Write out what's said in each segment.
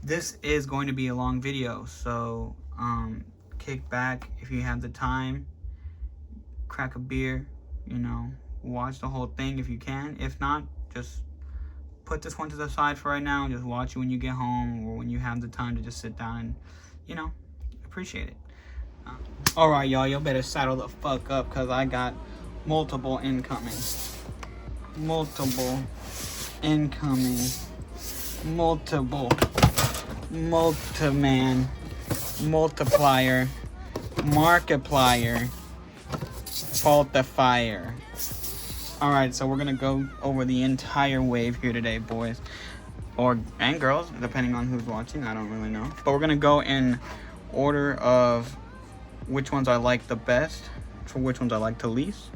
this is going to be a long video, so kick back if you have the time, crack a beer, you know, watch the whole thing if you can. If not, just put this one to the side for right now and just watch it when you get home or when you have the time to just sit down and, you know, appreciate it. Alright, y'all better saddle the fuck up because I got multiple incoming. Multiple incoming. Multiple. Multiman. Multiplier. Markiplier. Faultifier. Alright, so we're gonna go over the entire wave here today, boys. And girls, depending on who's watching, I don't really know. But we're gonna go in order of which ones I like the best, for which ones I like the least.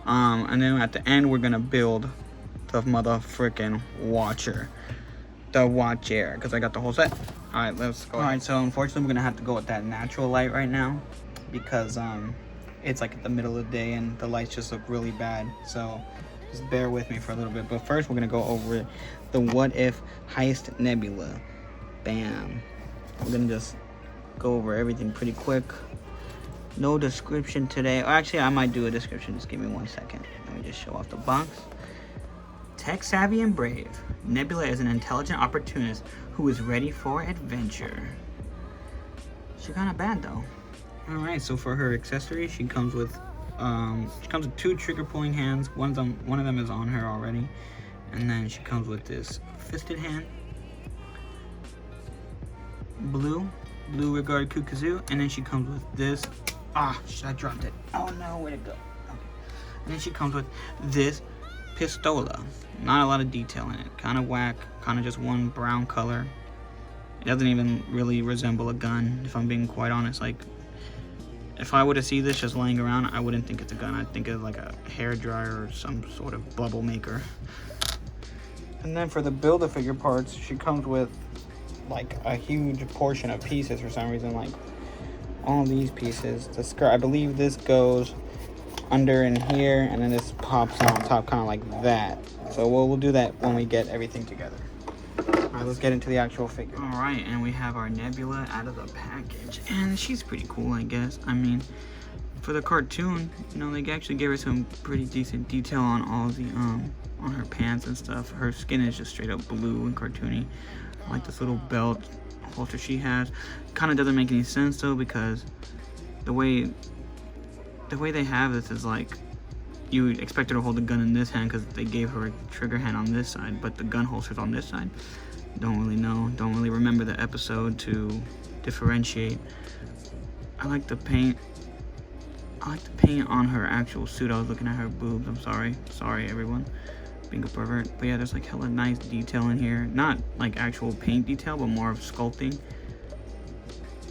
And then at the end, we're gonna build the motherfucking Watcher. The Watcher, because I got the whole set. Alright, let's go. Alright, so unfortunately, we're gonna have to go with that natural light right now, because it's like at the middle of the day and the lights just look really bad. So just bear with me for a little bit. But first, we're gonna go over the What If Heist Nebula. Bam. We're gonna just go over everything pretty quick. No description today. Or actually, I might do a description. Just give me 1 second. Let me just show off the box. Tech savvy and brave, Nebula is an intelligent opportunist who is ready for adventure. She kinda bad though. Alright, so for her accessory, she comes with 2 trigger pulling hands. One of them is on her already. And then she comes with this fisted hand. Blue regard kukazoo, and then she comes with this. Shit, I dropped it. Oh no, where'd it go? Okay. And then she comes with this pistola. Not a lot of detail in it. Kind of whack. Kind of just one brown color. It doesn't even really resemble a gun, if I'm being quite honest. Like, if I were to see this just laying around, I wouldn't think it's a gun. I'd think of like a hair dryer or some sort of bubble maker. And then for the Build-A-Figure parts, she comes with like a huge portion of pieces for some reason. Like all these pieces. The skirt, I believe this goes under in here, and then this pops on top kind of like that. So we'll do that when we get everything together. Alright, let's get into the actual figure. Alright, and we have our Nebula out of the package. And she's pretty cool, I guess. I mean, for the cartoon, you know, they actually gave her some pretty decent detail on all the, on her pants and stuff. Her skin is just straight up blue and cartoony. Like this little belt holster she has. Kind of doesn't make any sense though, because the way they have this is like, you would expect her to hold the gun in this hand because they gave her a trigger hand on this side, but the gun holster's on this side. Don't really know. Don't really remember the episode to differentiate. I like the paint on her actual suit. I was looking at her boobs. I'm sorry everyone, being a pervert. But yeah, there's like hella nice detail in here. Not like actual paint detail, but more of sculpting.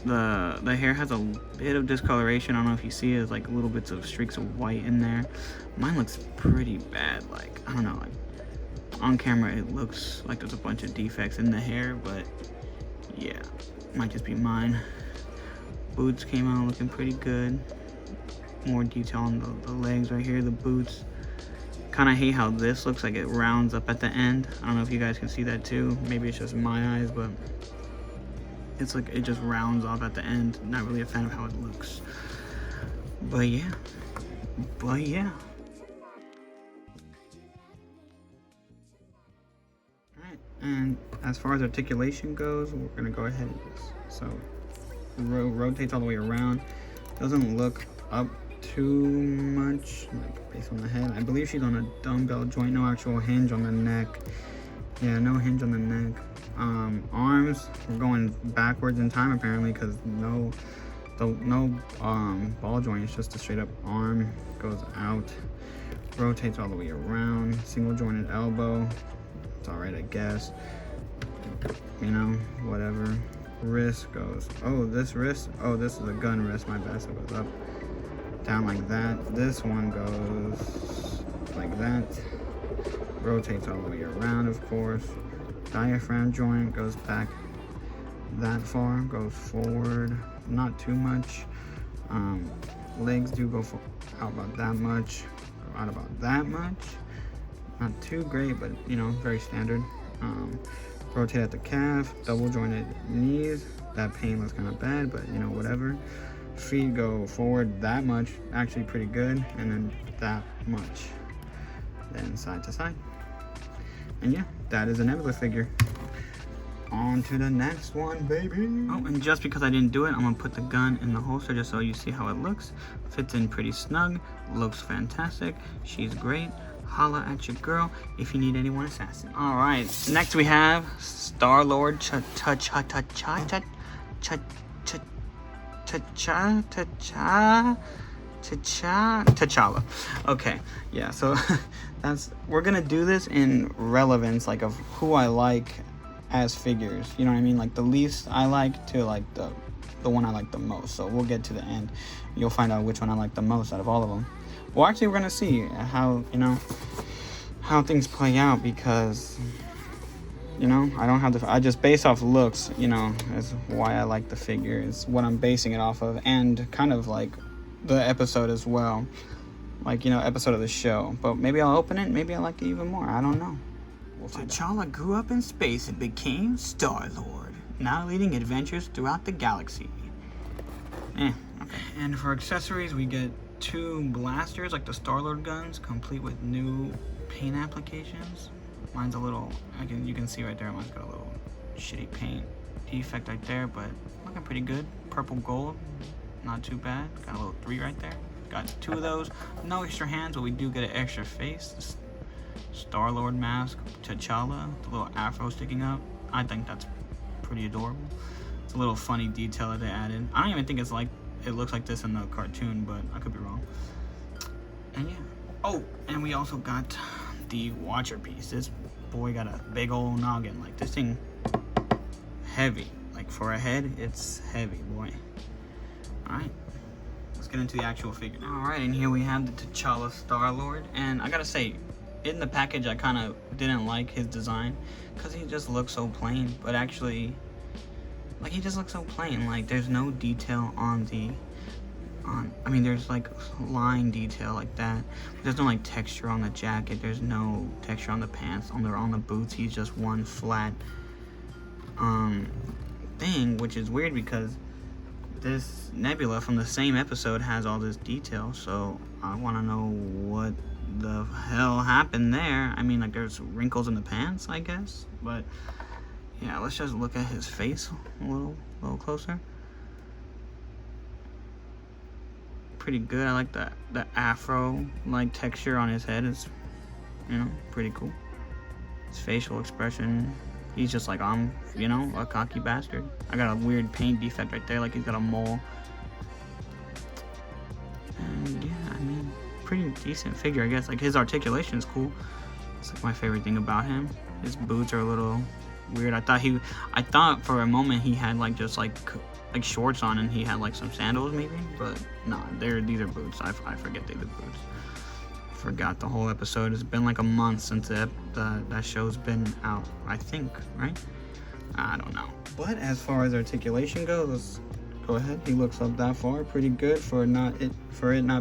The hair has a bit of discoloration. I don't know if you see it. It's like little bits of streaks of white in there. Mine looks pretty bad. Like, I don't know, like on camera it looks like there's a bunch of defects in the hair, but yeah, might just be mine. Boots came out looking pretty good. More detail on the legs right here, the boots. Kind of hate how this looks like it rounds up at the end. I don't know if you guys can see that too. Maybe it's just my eyes, but it's like it just rounds off at the end. Not really a fan of how it looks. But yeah. Alright, and as far as articulation goes, we're gonna go ahead and just, so rotates all the way around. Doesn't look up too much, like based on the head. I believe she's on a dumbbell joint, no actual hinge on the neck. Yeah, no hinge on the neck. Arms, we're going backwards in time apparently, because no ball joint. It's just a straight up arm, goes out, rotates all the way around. Single jointed elbow, it's all right, I guess. You know, whatever. Wrist goes, this is a gun wrist, my bad. So it goes up, down like that. This one goes like that, rotates all the way around, of course. Diaphragm joint goes back that far, goes forward, not too much. Legs do go out about that much, go out about that much. Not too great, but you know, very standard. Rotate at the calf, double jointed knees. That pain looks kind of bad, but you know, whatever. Feet go forward that much, actually pretty good, and then that much. Then side to side. And yeah, that is a Nebula figure. On to the next one, baby. Oh, and just because I didn't do it, I'm gonna put the gun in the holster just so you see how it looks. Fits in pretty snug, looks fantastic. She's great. Holla at your girl if you need any one assassin. All right, next we have Star-Lord T'Challa. Okay, yeah, so we're gonna do this in relevance, like of who I like as figures, you know what I mean, like the least I like to like the one I like the most. So we'll get to the end, you'll find out which one I like the most out of all of them. Well, actually, we're gonna see how, you know, how things play out, because, you know, I just base off looks, you know, is why I like the figure. It's what I'm basing it off of, and kind of like the episode as well, like, you know, episode of the show. But maybe I'll open it, maybe I like it even more, I don't know. We'll T'Challa grew up in space and became Star-Lord, now leading adventures throughout the galaxy. Okay. And for accessories, we get 2 blasters, like the Star-Lord guns, complete with new paint applications. Mine's a little, you can see right there, mine's got a little shitty paint defect right there, but looking pretty good. Purple gold, not too bad. Got a little 3 right there. Got 2 of those. No extra hands, but we do get an extra face. This Star-Lord mask, T'Challa, the little afro sticking up. I think that's pretty adorable. It's a little funny detail that they added. I don't even think it's like it looks like this in the cartoon, but I could be wrong. And yeah. Oh, and we also got the Watcher piece. This boy got a big old noggin. Like, this thing heavy. Like, for a head, it's heavy, boy. Alright, let's get into the actual figure. Alright, and here we have the T'Challa Star-Lord. And I gotta say, in the package, I kind of didn't like his design, because he just looks so plain. But actually, like, he just looks so plain. Like, there's no detail on I mean, there's like line detail like that. But there's no like texture on the jacket. There's no texture on the pants. On the boots, he's just one flat thing, which is weird because this Nebula from the same episode has all this detail. So I want to know what the hell happened there. I mean, like, there's wrinkles in the pants, I guess. But yeah, let's just look at his face a little closer. Pretty good. I like the afro like texture on his head. Is, you know, pretty cool. His facial expression, he's just like, I'm, you know, a cocky bastard. I got a weird paint defect right there, like he's got a mole. And yeah, I mean, pretty decent figure, I guess. Like, his articulation is cool. It's like my favorite thing about him. His boots are a little weird. I thought for a moment he had like just like shorts on and he had like some sandals maybe, but nah, these are boots. I forget they're the boots. Forgot the whole episode. It's been like a month since that show's been out, I think, right? I don't know. But as far as articulation goes, let's go ahead. He looks up that far, pretty good for it not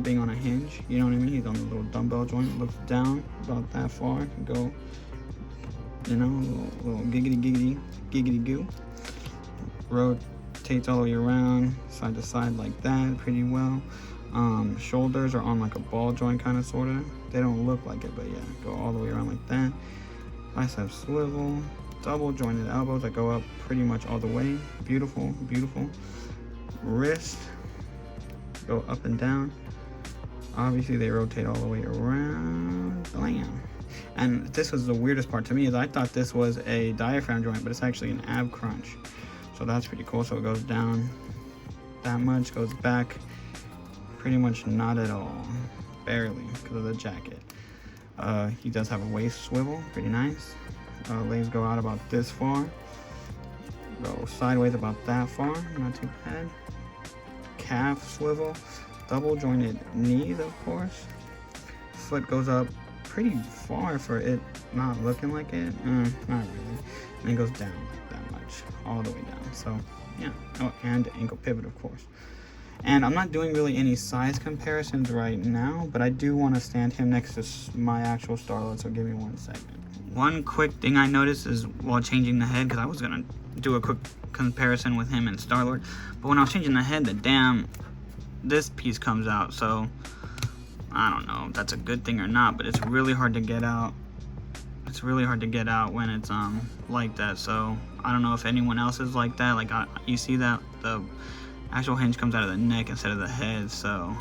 being on a hinge. You know what I mean? He's on the little dumbbell joint. Looks down about that far. Can go, you know, little giggity goo. Rotates all the way around, side to side like that, pretty well. Shoulders are on like a ball joint kind of sorta. They don't look like it, but yeah, go all the way around like that. Bicep swivel, double jointed elbows that go up pretty much all the way. Beautiful, beautiful. Wrist go up and down. Obviously they rotate all the way around. Blam. And this was the weirdest part to me, is I thought this was a diaphragm joint, but it's actually an ab crunch. So that's pretty cool. So it goes down that much, goes back pretty much not at all, barely, because of the jacket. He does have a waist swivel, pretty nice. Legs go out about this far, go sideways about that far, not too bad. Calf swivel, double jointed knees, of course. Foot goes up pretty far for it not looking like it, not really. And it goes down that much, all the way down. So yeah. Oh, and ankle pivot, of course. And I'm not doing really any size comparisons right now, but I do want to stand him next to my actual Star-Lord, so give me 1 second. One quick thing I noticed is while changing the head, because I was gonna do a quick comparison with him and Star-Lord, but when I was changing the head, this piece comes out. So I don't know if that's a good thing or not, but it's really hard to get out. It's really hard to get out when it's like that. So I don't know if anyone else is like that. Like you see that the actual hinge comes out of the neck instead of the head, so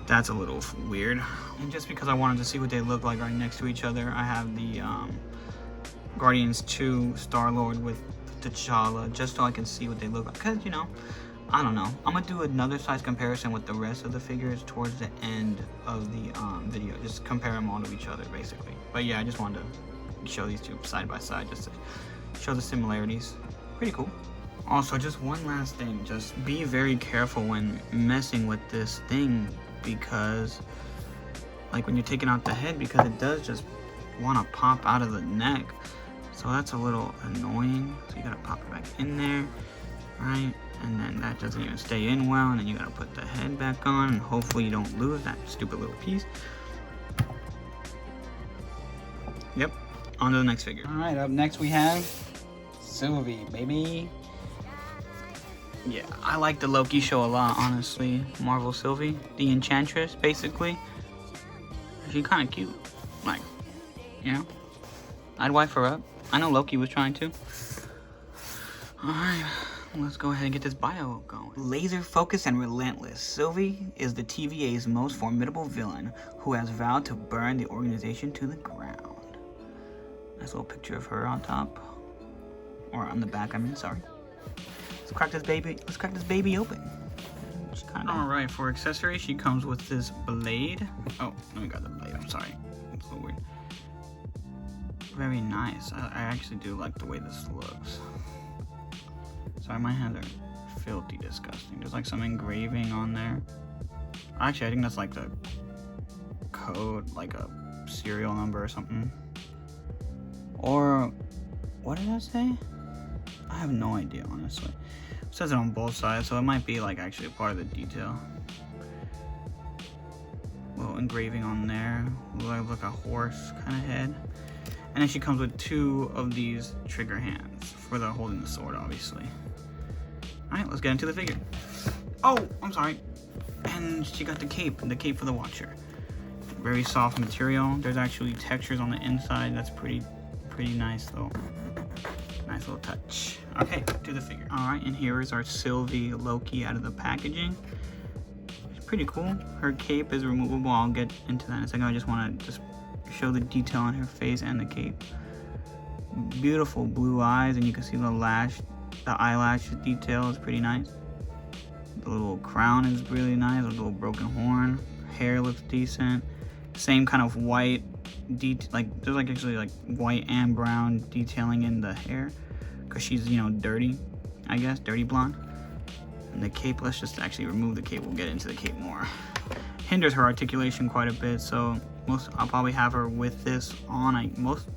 that's a little weird. And just because I wanted to see what they look like right next to each other, I have the Guardians 2 Star-Lord with T'Challa, just so I can see what they look like. Because, you know, I don't know. I'm going to do another size comparison with the rest of the figures towards the end of the video. Just compare them all to each other, basically. But yeah, I just wanted to show these two side by side just to show the similarities. Pretty cool. Also, just one last thing. Just be very careful when messing with this thing, because like when you're taking out the head, because it does just want to pop out of the neck. So that's a little annoying. So you gotta pop it back in there, right? And then that doesn't even stay in well, and then you gotta put the head back on, and hopefully you don't lose that stupid little piece. Yep, on to the next figure. All right, up next we have Sylvie, baby. Yeah, I like the Loki show a lot, honestly. Marvel Sylvie the Enchantress, basically. She's kind of cute. Like, you know, I'd wife her up. I know Loki was trying to. Alright, let's go ahead and get this bio going. Laser focused and relentless, Sylvie is the TVA's most formidable villain who has vowed to burn the organization to the ground. Nice little picture of her on top. Or on the back, I mean, sorry. Let's crack this baby open. Alright, for accessory, she comes with this blade. Oh, let me grab the blade, I'm sorry. It's a little weird. Very nice. I actually do like the way this looks. Sorry, my hands are filthy disgusting. There's like some engraving on there. Actually, I think that's like the code, like a serial number or something. Or, what did I say? I have no idea, honestly. It says it on both sides, so it might be like actually a part of the detail. Little engraving on there, like a horse kind of head. And then she comes with 2 of these trigger hands for the holding the sword, obviously. Alright, let's get into the figure. Oh, I'm sorry. And she got the cape for the Watcher. Very soft material. There's actually textures on the inside. That's pretty nice though. Nice little touch. Okay, to the figure. Alright, and here is our Sylvie Loki out of the packaging. It's pretty cool. Her cape is removable. I'll get into that in a second. I just want to just show the detail on her face and the cape. Beautiful blue eyes, and you can see the eyelash detail is pretty nice. The little crown is really nice. The little broken horn. Hair looks decent. Same kind of white like there's like actually like white and brown detailing in the hair, because she's, you know, dirty, I guess, dirty blonde. And the cape, let's just actually remove the cape. We'll get into the cape more. Hinders her articulation quite a bit, so I'll probably have her with this on.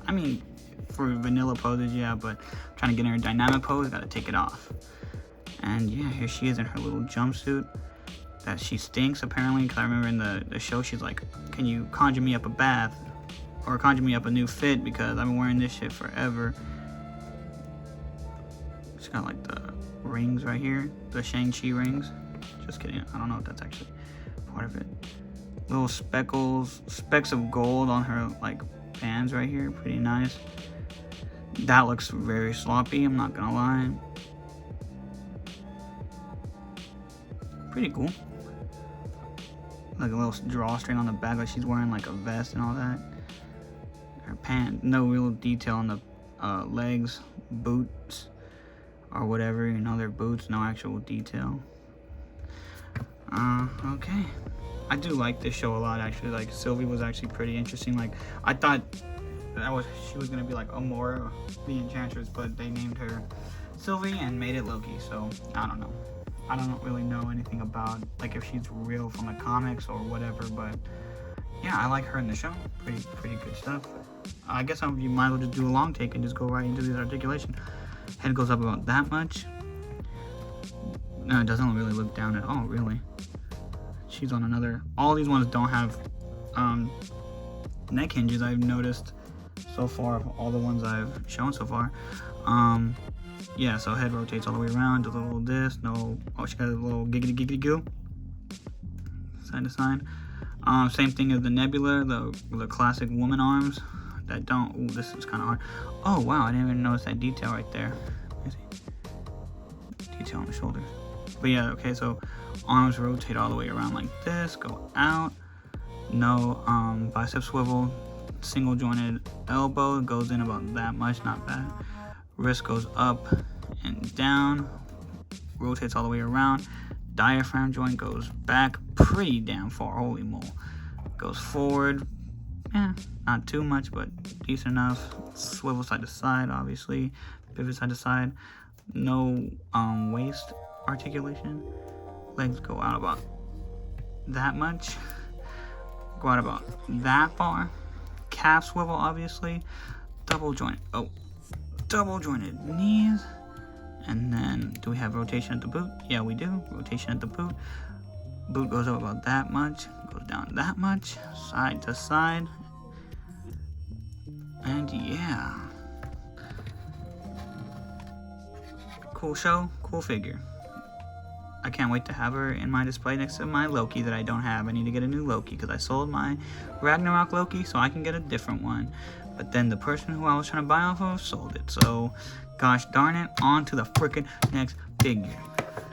I mean for vanilla poses, yeah, but trying to get in her dynamic pose, gotta take it off. And yeah, here she is in her little jumpsuit. That she stinks apparently, because I remember in the show she's like, can you conjure me up a bath or conjure me up a new fit, because I've been wearing this shit forever. She's got like the rings right here, the Shang-Chi rings. Just kidding, I don't know if that's actually part of it. Little specks of gold on her like bands right here, pretty nice. That looks very sloppy, I'm not gonna lie. Pretty cool. Like a little drawstring on the back, like she's wearing like a vest and all that. Her pants, no real detail on the legs, boots, or whatever, you know, they're boots, no actual detail. Okay. I do like this show a lot, actually. Like, Sylvie was actually pretty interesting. Like, I thought she was gonna be like Amora, the Enchantress, but they named her Sylvie and made it Loki, so I don't know. I don't really know anything about, like, if she's real from the comics or whatever, but yeah, I like her in the show. Pretty good stuff. I guess you might as well just do a long take and just go right into this articulation. Head goes up about that much. No, it doesn't really look down at all, really. She's on another. All these ones don't have neck hinges, I've noticed. so far of all the ones I've shown so far. Yeah, so head rotates all the way around, does a little this, no, oh, she got a little giggity giggity goo, side to side. Same thing as the Nebula, the classic woman arms that don't, ooh, this is kind of hard. Oh wow, I didn't even notice that detail right there. Let me see. Detail on the shoulders. But yeah, okay, so arms rotate all the way around like this, go out, no bicep swivel, single jointed elbow goes in about that much, not bad. Wrist goes up and down, rotates all the way around. Diaphragm joint goes back pretty damn far, holy moly. Goes forward, not too much, but decent enough. Swivel side to side, obviously. Pivot side to side. No waist articulation. Legs go out about that much. Go out about that far. Calf swivel, obviously. Double jointed. Oh, double jointed knees. And then, do we have rotation at the boot? Yeah, we do. Rotation at the boot. Boot goes up about that much. Goes down that much. Side to side. And yeah. Cool show. Cool figure. I can't wait to have her in my display next to my Loki that I don't have. I need to get a new Loki because I sold my Ragnarok Loki so I can get a different one. But then the person who I was trying to buy off of sold it. So, gosh darn it, on to the freaking next figure.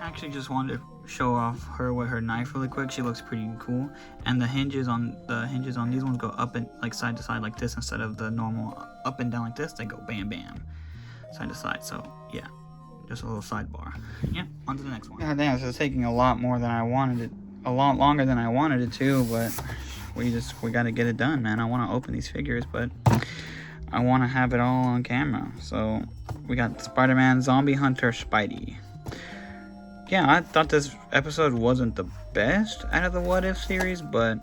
I actually just wanted to show off her with her knife really quick. She looks pretty cool. And the hinges on these ones go up and like side to side like this instead of the normal up and down like this. They go bam bam, side to side. So yeah. Just a little sidebar. Yeah, on to the next one. God damn, this is taking a lot more than I wanted it. A lot longer than I wanted it to, but we gotta get it done, man. I want to open these figures, but I want to have it all on camera. So we got Spider-Man Zombie Hunter Spidey. Yeah, I thought this episode wasn't the best out of the What If series, but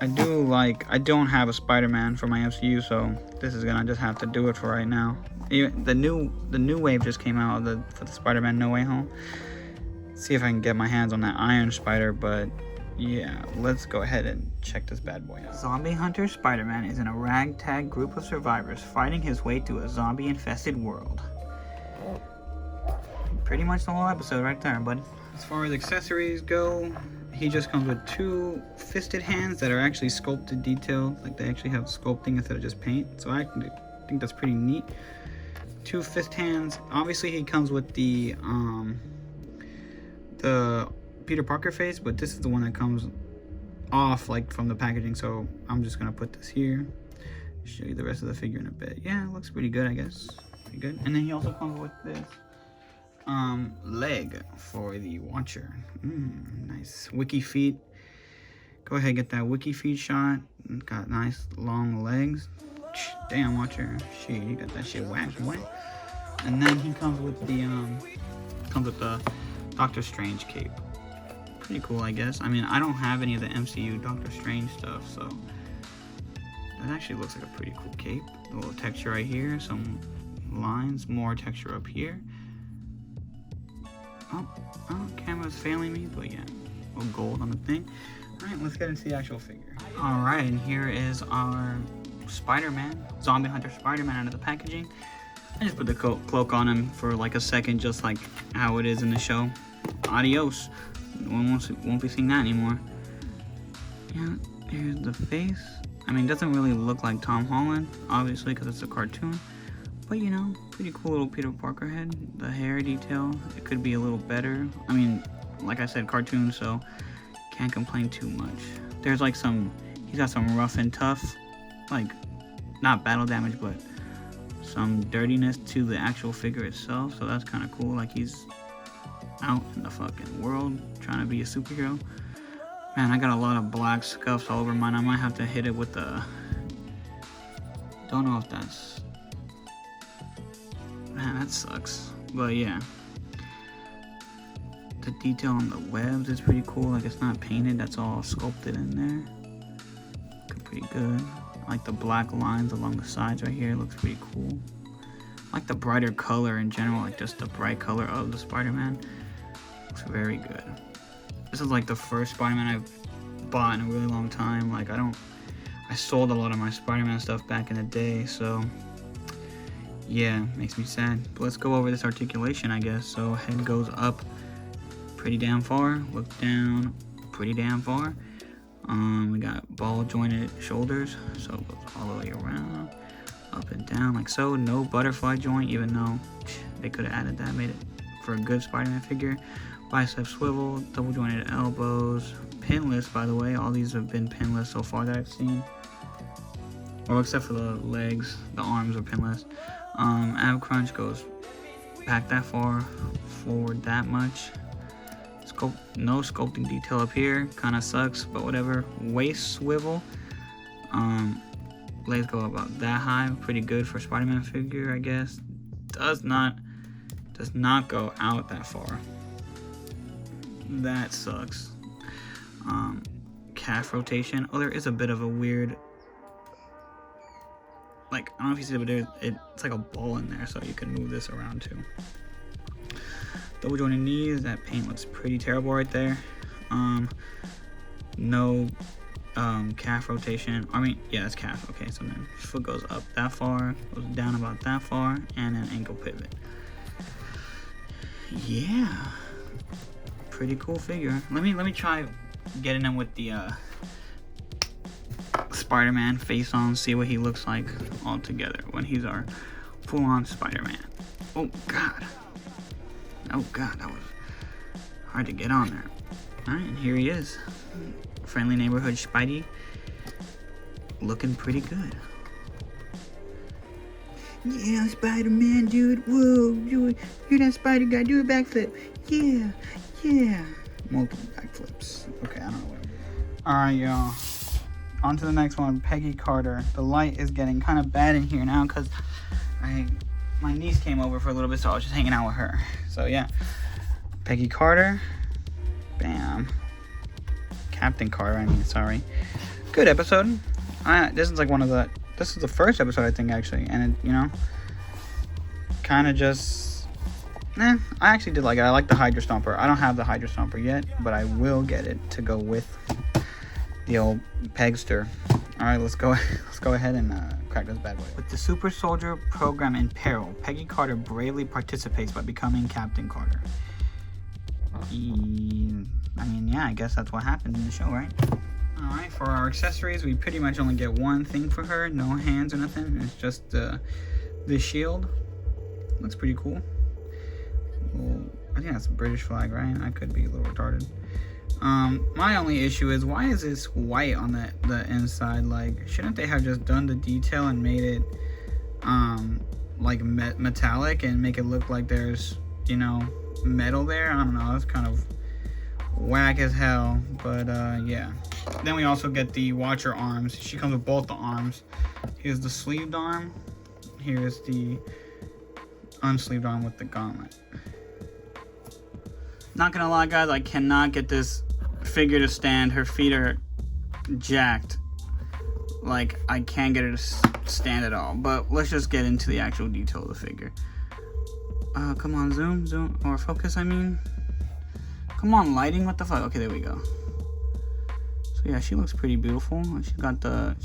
I don't have a Spider-Man for my MCU, so this is gonna just have to do it for right now. Even the new wave just came out for the Spider-Man No Way Home. See if I can get my hands on that Iron Spider, but yeah, let's go ahead and check this bad boy out. Zombie Hunter Spider-Man is in a ragtag group of survivors fighting his way through a zombie-infested world. Pretty much the whole episode right there, bud. As far as accessories go, he just comes with 2 fisted hands that are actually sculpted detail. Like they actually have sculpting instead of just paint. So I think that's pretty neat. 2 fist hands. Obviously he comes with the Peter Parker face, but this is the one that comes off like from the packaging. So I'm just gonna put this here. Show you the rest of the figure in a bit. Yeah, it looks pretty good, I guess. Pretty good. And then he also comes with this leg for the Watcher. Nice wiki feet. Go ahead, get that wiki feet shot. It's got nice long legs. Damn, Watcher. Shit, you got that shit waxed, boy. And then he comes with the Doctor Strange cape. Pretty cool, I guess. I mean, I don't have any of the MCU Doctor Strange stuff, so that actually looks like a pretty cool cape. A little texture right here, some lines, more texture up here. Oh, camera's failing me, but yeah, a little gold on the thing. Alright, let's get into the actual figure. Alright, and here is our Spider-Man, Zombie Hunter Spider-Man out of the packaging. I just put the cloak on him for like a second, just like how it is in the show. Adios. No one won't be seeing that anymore. Yeah, here's the face. I mean, it doesn't really look like Tom Holland, obviously, because it's a cartoon. But, you know, pretty cool little Peter Parker head. The hair detail, it could be a little better. I mean, like I said, cartoon, so can't complain too much. There's like he's got some rough and tough, like, not battle damage, but some dirtiness to the actual figure itself. So that's kind of cool. Like, he's out in the fucking world trying to be a superhero. Man, I got a lot of black scuffs all over mine. I might have to hit it with the... Don't know if that's... Man, that sucks. But yeah. The detail on the webs is pretty cool. Like, it's not painted. That's all sculpted in there. Looking pretty good. I like the black lines along the sides right here. It looks pretty cool. I like the brighter color in general. Like, just the bright color of the Spider-Man. Looks very good. This is like the first Spider-Man I've bought in a really long time. Like, I I sold a lot of my Spider-Man stuff back in the day, so yeah, makes me sad. But let's go over this articulation, I guess. So head goes up pretty damn far, look down pretty damn far. We got ball jointed shoulders, so it goes all the way around, up and down like so. No butterfly joint, even though they could have added that, made it for a good Spider-Man figure. Bicep swivel, double jointed elbows, pinless, by the way. All these have been pinless so far that I've seen. Well, except for the legs, the arms are pinless. Ab crunch goes back that far, forward that much. No sculpting detail up here, kind of sucks, but whatever. Waist swivel, legs go about that high, pretty good for Spider-Man figure, I guess. Does not go out that far. That sucks. Calf rotation. Oh, there is a bit of a weird, like, I don't know if you see it, but it's like a ball in there, so you can move this around too. Double jointed knees, that paint looks pretty terrible right there. No calf rotation. I mean, yeah, that's calf. Okay, so then foot goes up that far, goes down about that far, and an ankle pivot. Yeah, pretty cool figure. Let me try getting him with the Spider-Man face on, see what he looks like all together when he's our full-on Spider-Man. Oh god. Oh god, that was hard to get on there. Alright, and here he is. Friendly neighborhood Spidey. Looking pretty good. Yeah, Spider-Man, dude. Whoa, dude. You're that Spider guy. Do a backflip. Yeah, yeah. Multiple backflips. Okay, I don't know what I'm doing. Alright, y'all. On to the next one. Peggy Carter. The light is getting kind of bad in here now because my niece came over for a little bit, so I was just hanging out with her. So yeah, Peggy Carter, bam. Captain Carter, I mean, sorry. Good episode. This is like this is the first episode, I think, actually, and it, you know, kind of just, I actually did like it. I like the Hydra Stomper. I don't have the Hydra Stomper yet, but I will get it to go with the old Pegster. All right, let's go ahead and crack this bad boy. With the Super Soldier program in peril, Peggy Carter bravely participates by becoming Captain Carter. I mean, yeah, I guess that's what happened in the show, right? All right, for our accessories, we pretty much only get one thing for her. No hands or nothing. It's just the shield. Looks pretty cool. Well, I think that's a British flag, right? I could be a little retarded. My only issue is, why is this white on the inside? Like, shouldn't they have just done the detail and made it like metallic and make it look like there's, you know, metal there? I don't know, it's kind of whack as hell, but yeah. Then we also get the Watcher arms. She comes with both the arms. Here's the sleeved arm, here's the unsleeved arm with the gauntlet. Not gonna lie, guys, I cannot get this figure to stand. Her feet are jacked. Like, I can't get her to stand at all. But let's just get into the actual detail of the figure. Come on, zoom, or focus, I mean. Come on, lighting, what the fuck? Okay, there we go. So yeah, she looks pretty beautiful. She got the,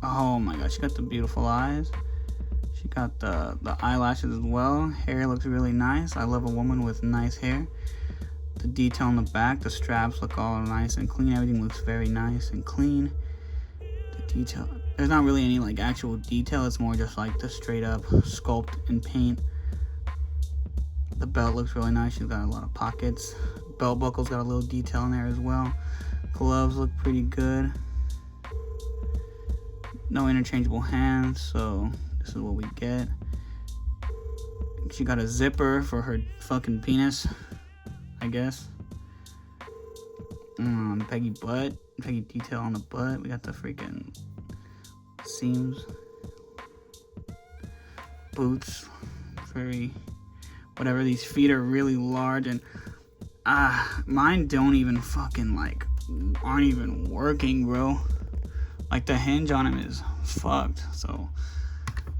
oh my god, she got the beautiful eyes. She got the eyelashes as well. Hair looks really nice. I love a woman with nice hair. The detail on the back, the straps look all nice and clean. Everything looks very nice and clean. The detail, there's not really any like actual detail. It's more just like the straight up sculpt and paint. The belt looks really nice. She's got a lot of pockets. Belt buckle's got a little detail in there as well. Gloves look pretty good. No interchangeable hands, so this is what we get. She got a zipper for her fucking penis, I guess. Peggy butt. Peggy detail on the butt. We got the freaking seams. Boots. Very... whatever. These feet are really large, and mine don't even fucking like... aren't even working, bro. Like, the hinge on him is fucked, so...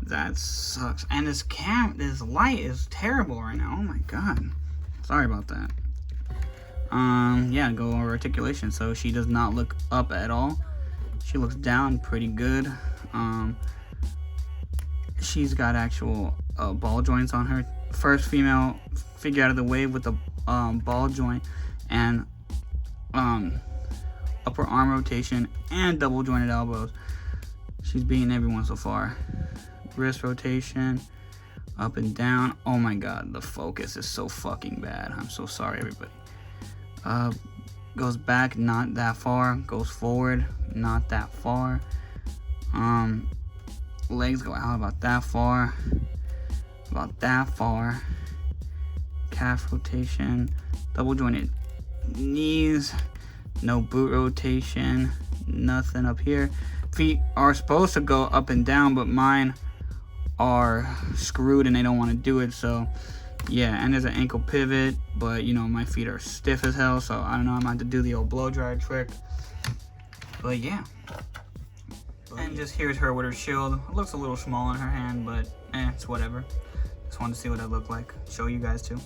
that sucks. And this light is terrible right now. Oh my god. Sorry about that. Yeah, go over articulation. So she does not look up at all. She looks down pretty good. She's got actual ball joints on her. First female figure out of the wave with the ball joint and upper arm rotation and double jointed elbows. She's beating everyone so far. Wrist rotation, up and down. Oh my god, the focus is so fucking bad. I'm so sorry, everybody. Goes back, not that far. Goes forward, not that far. Legs go out about that far. About that far. Calf rotation. Double jointed knees. No boot rotation. Nothing up here. Feet are supposed to go up and down, but mine are screwed and they don't want to do it. So yeah, and there's an ankle pivot, but you know, my feet are stiff as hell, so I don't know, I'm gonna have to do the old blow dryer trick. But yeah. And just here's her with her shield. It looks a little small in her hand, but it's whatever. Just wanted to see what that looked like. Show you guys too.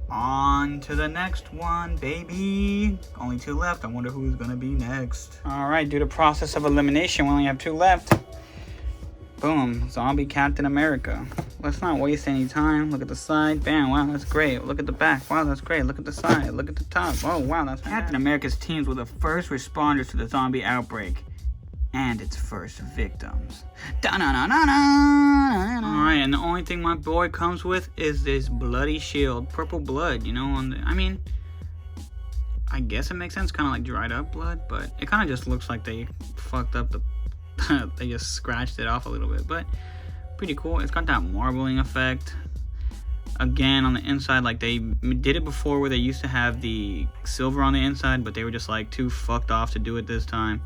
On to the next one, baby. Only 2 left. I wonder who's gonna be next. Alright, due to process of elimination, we only have 2 left. Boom, Zombie Captain America. Let's not waste any time. Look at the side. Bam, wow, that's great. Look at the back. Wow, that's great. Look at the side. Look at the top. Oh, wow, that's Captain America's teams were the first responders to the zombie outbreak and its first victims. Alright, and the only thing my boy comes with is this bloody shield. Purple blood, you know, on the, I mean, I guess it makes sense, kind of like dried up blood, but it kind of just looks like they fucked up the they just scratched it off a little bit, but pretty cool. It's got that marbling effect. Again, on the inside, like they did it before where they used to have the silver on the inside, but they were just like too fucked off to do it this time.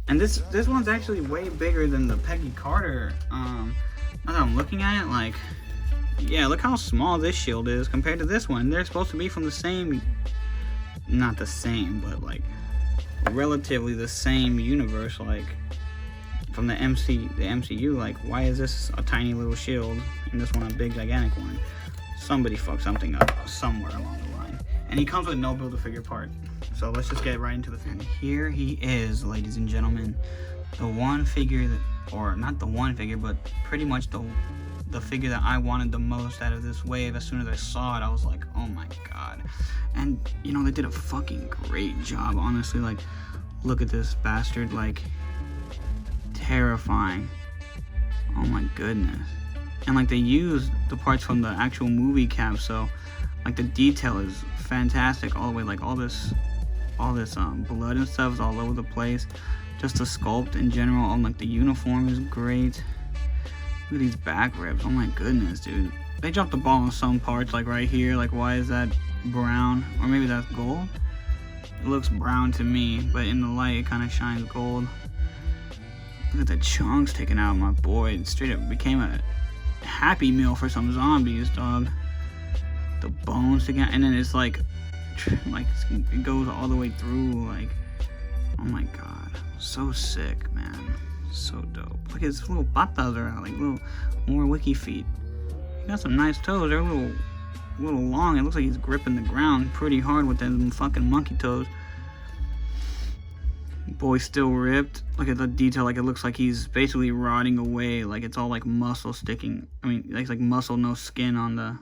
And this one's actually way bigger than the Peggy Carter. Now that I'm looking at it, like, yeah, look how small this shield is compared to this one. They're supposed to be from the same, not the same, but like relatively the same universe, like from the MCU. Like, why is this a tiny little shield and this one a big gigantic one? Somebody fucked something up somewhere along the line. And he comes with no Build-A-Figure part. So let's just get right into the thing. Here he is, ladies and gentlemen. The one figure that, or not the one figure, but pretty much the figure that I wanted the most out of this wave. As soon as I saw it, I was like, oh my god. And you know, they did a fucking great job, honestly. Like, look at this bastard, like, terrifying. Oh my goodness. And like, they used the parts from the actual movie cap, so like the detail is fantastic all the way. Like all this blood and stuff is all over the place. Just the sculpt in general, and like the uniform is great. Look at these back ribs. Oh my goodness, dude. They dropped the ball on some parts, like right here. Like, why is that brown? Or maybe that's gold? It looks brown to me, but in the light it kind of shines gold. Look at the chunks taken out of my boy. It straight up became a Happy Meal for some zombies, dog. The bones together, and then it's like it goes all the way through. Like, oh my god, so sick, man, so dope. Look at his little patas are out, like little more wiki feet. He got some nice toes. They're a little long. It looks like he's gripping the ground pretty hard with them fucking monkey toes. Boy, still ripped. Look at the detail. Like, it looks like he's basically rotting away. Like, it's all like muscle sticking. I mean, it's like muscle, no skin on the.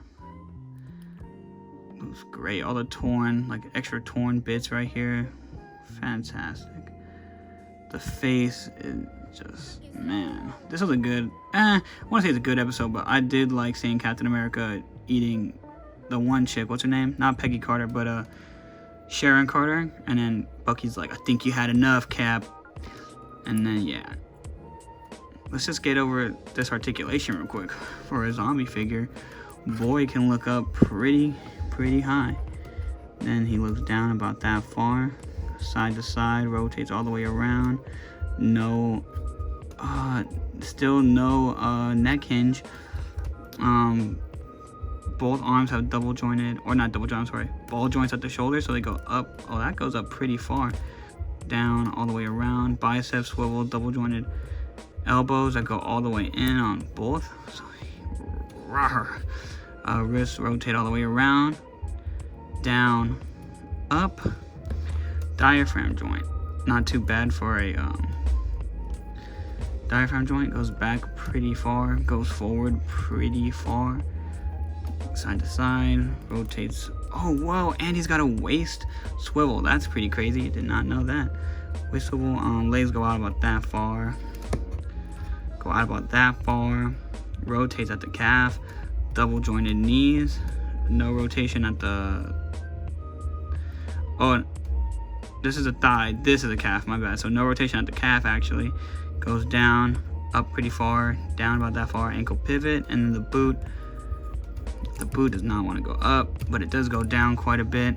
Looks great. All the torn, like extra torn bits right here. Fantastic. The face is just, man. This was a good. I want to say it's a good episode, but I did like seeing Captain America eating the one chick. What's her name? Not Peggy Carter, but Sharon Carter. And then Bucky's like, I think you had enough, Cap. And then, yeah. Let's just get over this articulation real quick for a zombie figure. Boy can look up pretty high. Then he looks down about that far. Side to side, rotates all the way around. No, still no neck hinge. Both arms have double jointed, or not double jointed, sorry, ball joints at the shoulder, so they go up. Oh, that goes up pretty far. Down, all the way around. Bicep swivel, double jointed elbows that go all the way in on both. So, wrists rotate all the way around. Down, up. Diaphragm joint. Not too bad for a Diaphragm joint goes back pretty far, goes forward pretty far, side to side, rotates. Oh, whoa, and he's got a waist swivel. That's pretty crazy. Did not know that. Waist swivel, legs go out about that far. Go out about that far. Rotates at the calf. Double jointed knees. No rotation at the... Oh, this is a thigh. This is a calf, my bad. So no rotation at the calf, actually. Goes down, up pretty far, down about that far, ankle pivot, and then the boot. The boot does not want to go up, but it does go down quite a bit.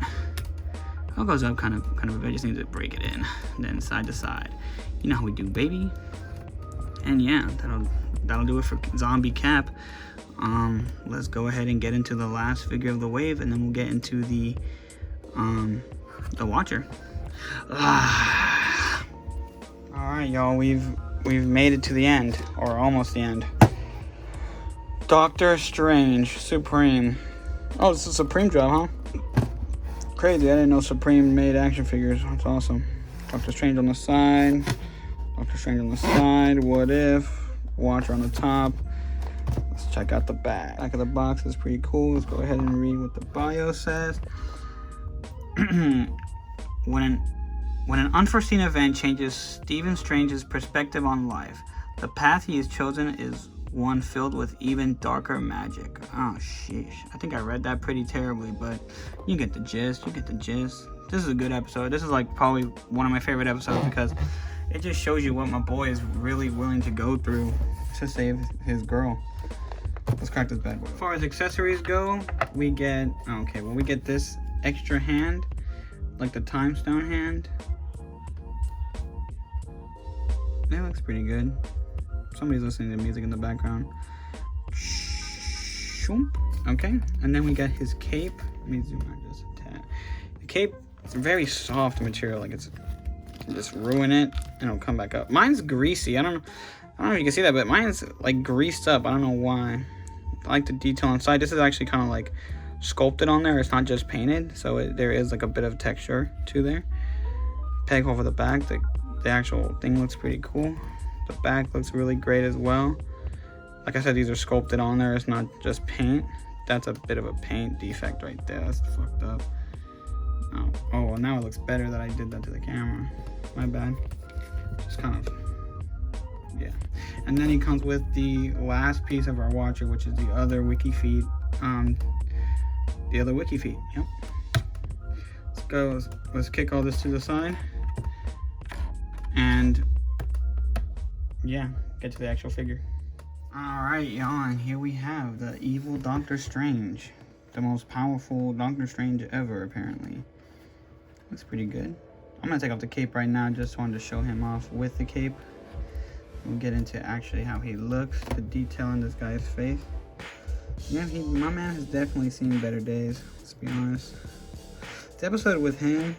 It goes up kind of a bit. Just need to break it in. Then side to side. You know how we do, baby. And yeah, that'll do it for Zombie Cap. Let's go ahead and get into the last figure of the wave, and then we'll get into the Watcher. All right, y'all. We've made it to the end, or almost the end. Doctor Strange Supreme. Oh, it's a Supreme drop, huh? Crazy. I didn't know Supreme made action figures. That's awesome. Doctor Strange on the side. Doctor Strange on the side. What If? Watcher on the top. Let's check out the back. Back of the box is pretty cool. Let's go ahead and read what the bio says. When an unforeseen event changes Stephen Strange's perspective on life, the path he has chosen is one filled with even darker magic. Oh, sheesh. I think I read that pretty terribly, but you get the gist. You get the gist. This is a good episode. This is like probably one of my favorite episodes because it just shows you what my boy is really willing to go through to save his girl. Let's crack this bad boy. As far as accessories go, we get... Okay, well, we get this extra hand, like the time stone hand. That looks pretty good. Somebody's listening to music in the background. Okay, and then we got his cape. Let me zoom out just a tad. The cape, it's a very soft material. Like it's just ruin it and it'll come back up. Mine's greasy. I don't know if you can see that, but mine's like greased up. I don't know why. I like the detail inside. This is actually kind of like sculpted on there. It's not just painted, so there is like a bit of texture to there. Peg hole for the back. The actual thing looks pretty cool. The back looks really great as well. Like I said, these are sculpted on there. It's not just paint. That's a bit of a paint defect right there. That's fucked up. Oh, well, now it looks better that I did that to the camera. My bad. Just kind of, yeah. And then he comes with the last piece of our Watcher, which is the other wiki feet. The other wiki feet. Yep. Let's go. Let's kick all this to the side. And yeah, get to the actual figure. Alright, y'all, and here we have the evil Doctor Strange. The most powerful Doctor Strange ever, apparently. Looks pretty good. I'm gonna take off the cape right now. Just wanted to show him off with the cape. We'll get into actually how he looks, the detail in this guy's face. Yeah, my man has definitely seen better days, let's be honest. The episode with him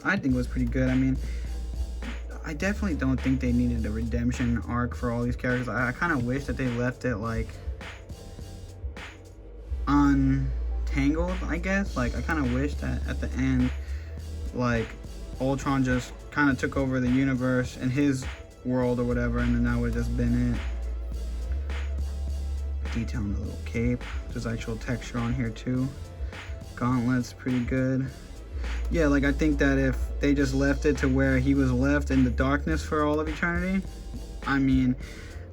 I think was pretty good. I mean, I definitely don't think they needed a redemption arc for all these characters. I kind of wish that they left it like untangled, I guess. Like I kind of wish that at the end, like Ultron just kind of took over the universe in his world or whatever, and then that would have just been it. Detail on the little cape. There's actual texture on here too. Gauntlets, pretty good. Yeah, like I think that if they just left it to where he was left in the darkness for all of eternity, I mean,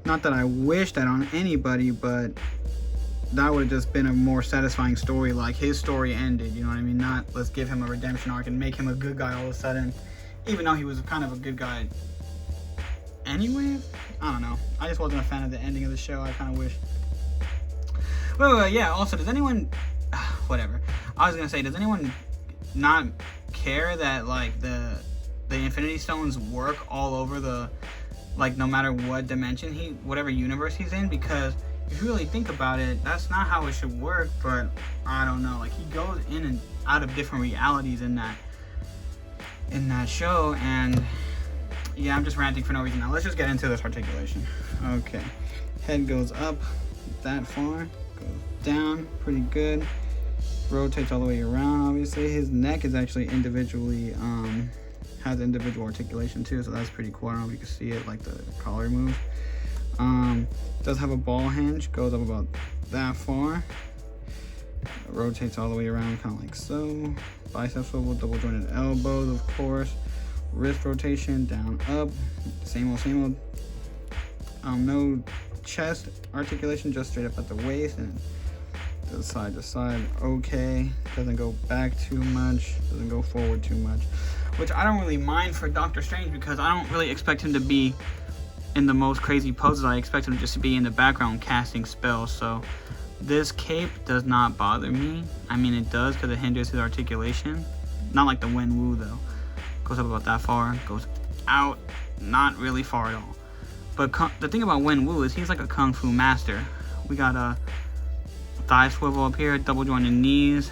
not that I wish that on anybody, but that would have just been a more satisfying story. Like his story ended, you know what I mean? Not let's give him a redemption arc and make him a good guy all of a sudden, even though he was kind of a good guy anyway. I don't know. I just wasn't a fan of the ending of the show. I kind of wish. Wait, yeah. Also, does anyone? Whatever. I was gonna say, does anyone not care that like the Infinity Stones work all over the, like, no matter what dimension whatever universe he's in? Because if you really think about it, that's not how it should work. But I don't know, like he goes in and out of different realities in that show. And yeah, I'm just ranting for no reason. Now let's just get into this articulation. Okay, head goes up that far, goes down pretty good, rotates all the way around. Obviously his neck is actually individually has individual articulation too, so that's pretty cool. I don't know if you can see it, like the collar move. Does have a ball hinge, goes up about that far. It rotates all the way around, kind of like so. Bicep swivel, double jointed elbows, of course. Wrist rotation, down, up. Same old, same old. No chest articulation, just straight up at the waist and to side to side. Okay, doesn't go back too much, doesn't go forward too much, which I don't really mind for Doctor Strange because I don't really expect him to be in the most crazy poses. I expect him just to be in the background casting spells. So this cape does not bother me. I mean, it does because it hinders his articulation. Not like the Wen Wu though. Goes up about that far, goes out, not really far at all. But the thing about Wen Wu is he's like a kung fu master. We got a thigh swivel up here, double jointed knees,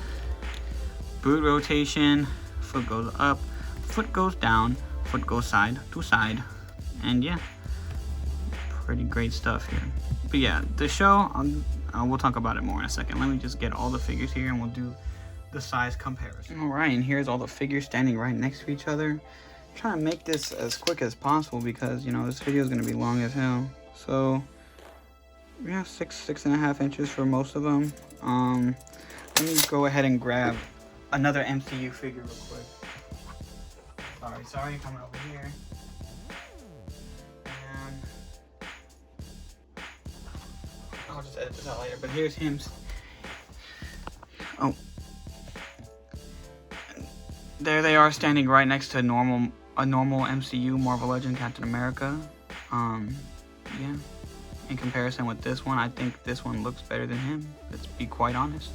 boot rotation, foot goes up, foot goes down, foot goes side to side, and yeah, pretty great stuff here. But yeah, the show, we'll talk about it more in a second. Let me just get all the figures here and we'll do the size comparison. Alright, and here's all the figures standing right next to each other. I'm trying to make this as quick as possible because, you know, this video is going to be long as hell. So, yeah, 6.5 inches for most of them. Let me go ahead and grab another MCU figure real quick. Sorry, coming over here. And I'll just edit this out later, but here's him. Oh. There they are standing right next to a normal MCU Marvel Legend Captain America. Yeah. In comparison with this one, I think this one looks better than him. Let's be quite honest.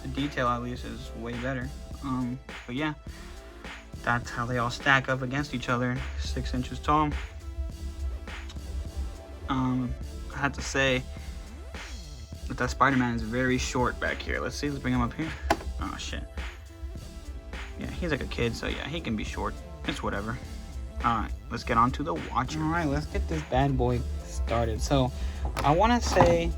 The detail at least is way better. But yeah, that's how they all stack up against each other. 6 inches tall. I have to say that Spider-Man is very short back here. Let's see, let's bring him up here. Oh shit. Yeah, he's like a kid, so yeah, he can be short. It's whatever. Alright, let's get on to the Watcher. Alright, let's get this bad boy started. So, I want to say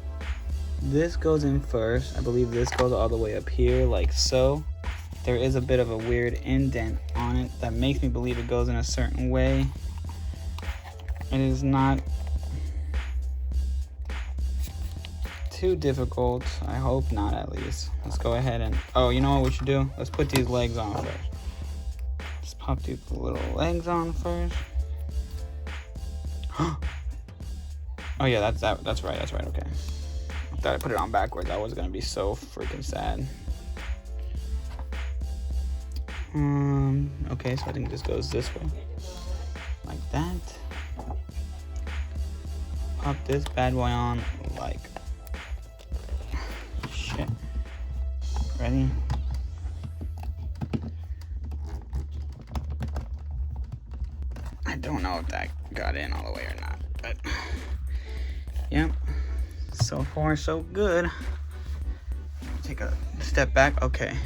this goes in first. I believe this goes all the way up here, like so. There is a bit of a weird indent on it that makes me believe it goes in a certain way. It is not too difficult. I hope not, at least. Let's go ahead and... Oh, you know what we should do? Let's put these legs on first. Let's pop these little legs on first. Oh yeah, that's right, okay. I thought I put it on backwards. That was gonna be so freaking sad. Okay, so I think this goes this way. Like that. Pop this bad boy on like... Shit. Ready? I don't know if that got in all the way or not, but yep. So far, so good. Take a step back. Okay.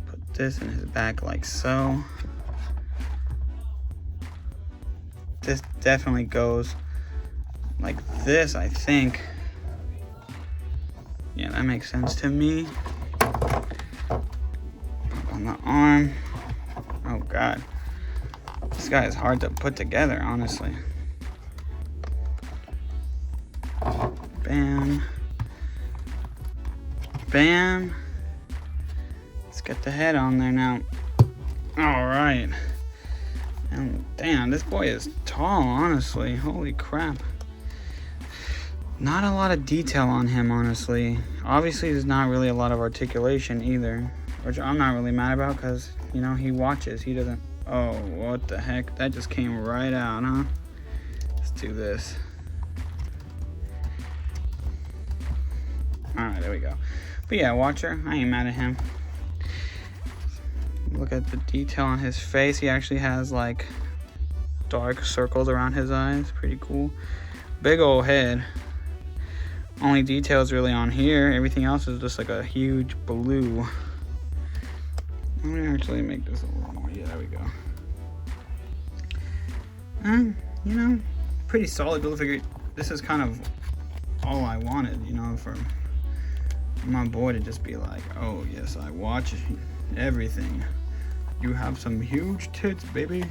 Put this in his back like so. This definitely goes like this, I think. Yeah, that makes sense to me. On the arm. Oh god. This guy is hard to put together, honestly. Bam. Bam. Let's get the head on there now. Alright. And damn, this boy is tall, honestly. Holy crap. Not a lot of detail on him, honestly. Obviously, there's not really a lot of articulation either. Which I'm not really mad about because, you know, he watches. He doesn't... Oh, what the heck? That just came right out, huh? Let's do this. Alright, there we go. But yeah, Watcher, I ain't mad at him. Look at the detail on his face. He actually has, like, dark circles around his eyes. Pretty cool. Big old head. Only details really on here. Everything else is just like a huge blue. Let me actually make this a little more. Yeah, there we go. You know, pretty solid build figure. This is kind of all I wanted, you know, for my boy to just be like, oh yes, I watch everything. You have some huge tits, baby.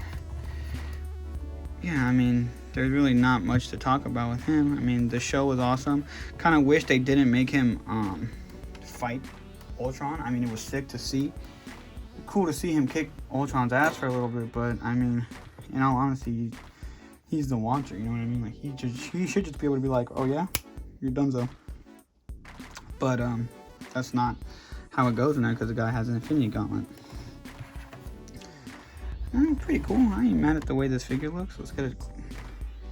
Yeah, I mean, there's really not much to talk about with him. I mean, the show was awesome. Kind of wish they didn't make him fight Ultron. I mean, it was sick to see. Cool to see him kick Ultron's ass for a little bit, but I mean, in all honesty, he's the Watcher. You know what I mean? Like he should just be able to be like, oh yeah, you're donezo. But that's not how it goes in there because the guy has an Infinity Gauntlet. Pretty cool. I ain't mad at the way this figure looks. Let's get it.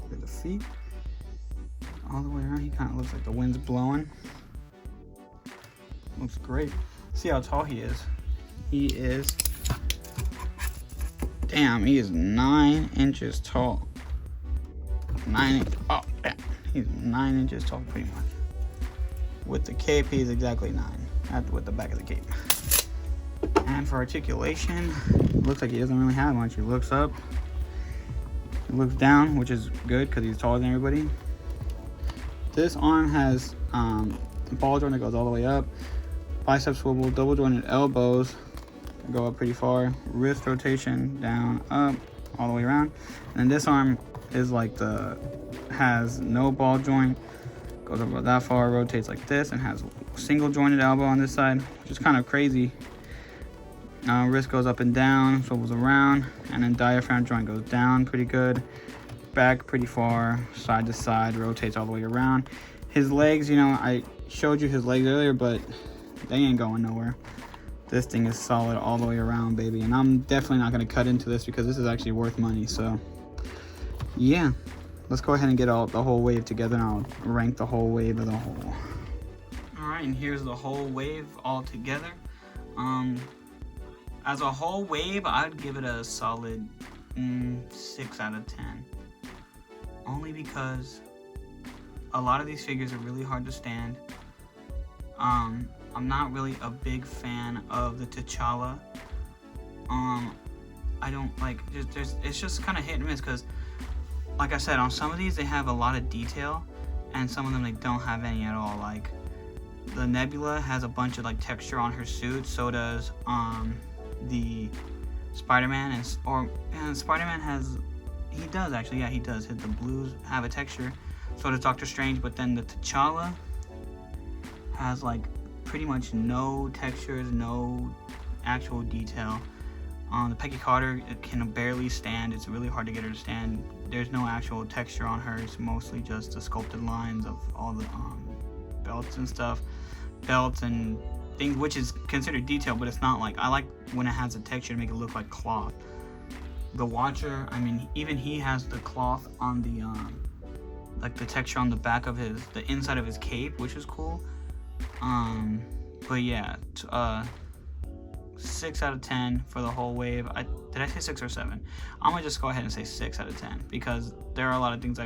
Look at the feet all the way around. He kind of looks like the wind's blowing. Looks great. See how tall he is. He is, damn, he is 9 inches tall. 9, oh, damn. He's 9 inches tall, pretty much. With the cape, he's exactly 9. That's with the back of the cape. And for articulation, looks like he doesn't really have much. He looks up, he looks down, which is good because he's taller than everybody. This arm has a ball joint that goes all the way up, bicep swivel, double jointed elbows, go up pretty far, wrist rotation, down, up, all the way around. And then this arm is like has no ball joint, goes up about that far, rotates like this, and has a single jointed elbow on this side, which is kind of crazy. Wrist goes up and down, swivels around, and then diaphragm joint goes down pretty good. Back pretty far, side to side, rotates all the way around. His legs, you know, I showed you his legs earlier, but they ain't going nowhere. This thing is solid all the way around, baby. And I'm definitely not going to cut into this because this is actually worth money. So, yeah. Let's go ahead and get the whole wave together, and I'll rank the whole wave as a whole. Alright, and here's the whole wave all together. As a whole wave, I'd give it a solid 6 out of 10. Only because a lot of these figures are really hard to stand. I'm not really a big fan of the T'Challa. I don't like, it's just kind of hit and miss because, like I said, on some of these they have a lot of detail, and some of them they don't have any at all. Like the Nebula has a bunch of like texture on her suit, so does the Spider-Man, and Spider-Man has, he does actually, yeah, he does. The blues have a texture, so does Doctor Strange, but then the T'Challa has like pretty much no textures, no actual detail. The Peggy Carter, it can barely stand. It's really hard to get her to stand. There's no actual texture on her. It's mostly just the sculpted lines of all the belts and stuff. Belts and things, which is considered detail, but it's not like, I like when it has a texture to make it look like cloth. The Watcher, I mean, even he has the cloth on the, like the texture on the back of the inside of his cape, which is cool. But yeah, 6 out of 10 for the whole wave. Did I say 6 or 7? I'm gonna just go ahead and say 6 out of 10 because there are a lot of things I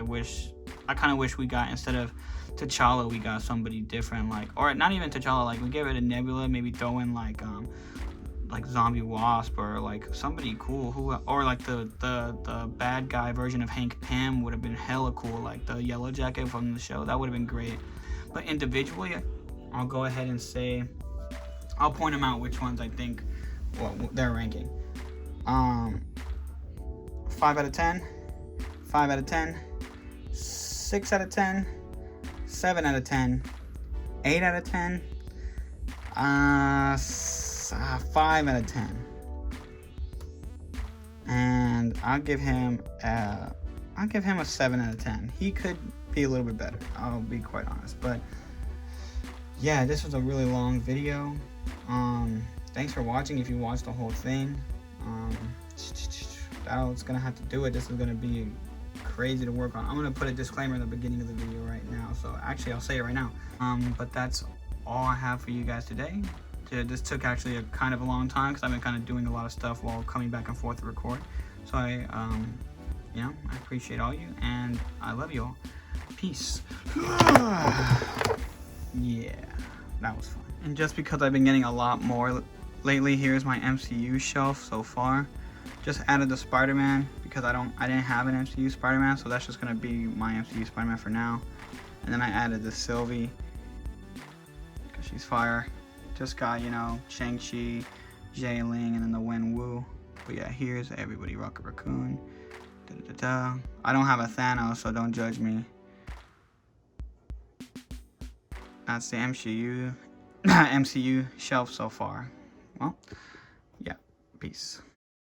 kind of wish we got. Instead of T'Challa, we got somebody different, like, or not even T'Challa, like we get rid of Nebula, maybe throw in like Zombie Wasp or like somebody cool or like the bad guy version of Hank Pym would have been hella cool, like the Yellow Jacket from the show. That would have been great. But individually, I'll go ahead and say, I'll point them out which ones I think they're ranking. 5 out of 10, 5 out of 10, 6 out of 10, 7 out of 10, 8 out of 10, 5 out of 10. And I'll give him a 7 out of 10. He could be a little bit better, I'll be quite honest. But yeah, this was a really long video. Thanks for watching. If you watched the whole thing, that's gonna have to do it. This is gonna be crazy to work on. I'm gonna put a disclaimer in the beginning of the video right now, so actually I'll say it right now. But that's all I have for you guys today. This took actually a kind of a long time because I've been kind of doing a lot of stuff while coming back and forth to record. So I appreciate all you, and I love you all. Peace. Yeah, that was fun. And just because I've been getting a lot more lately, here's my MCU shelf so far. Just added the Spider-Man because I didn't have an MCU Spider-Man, so that's just gonna be my MCU Spider-Man for now. And then I added the Sylvie because she's fire. Just got, you know, Shang-Chi, Jay Ling, and then the Wen Wu. But yeah, here's everybody. Rocket Raccoon. Da, da, da, da. I don't have a Thanos, so don't judge me. That's the MCU MCU shelf so far. Well, yeah, peace.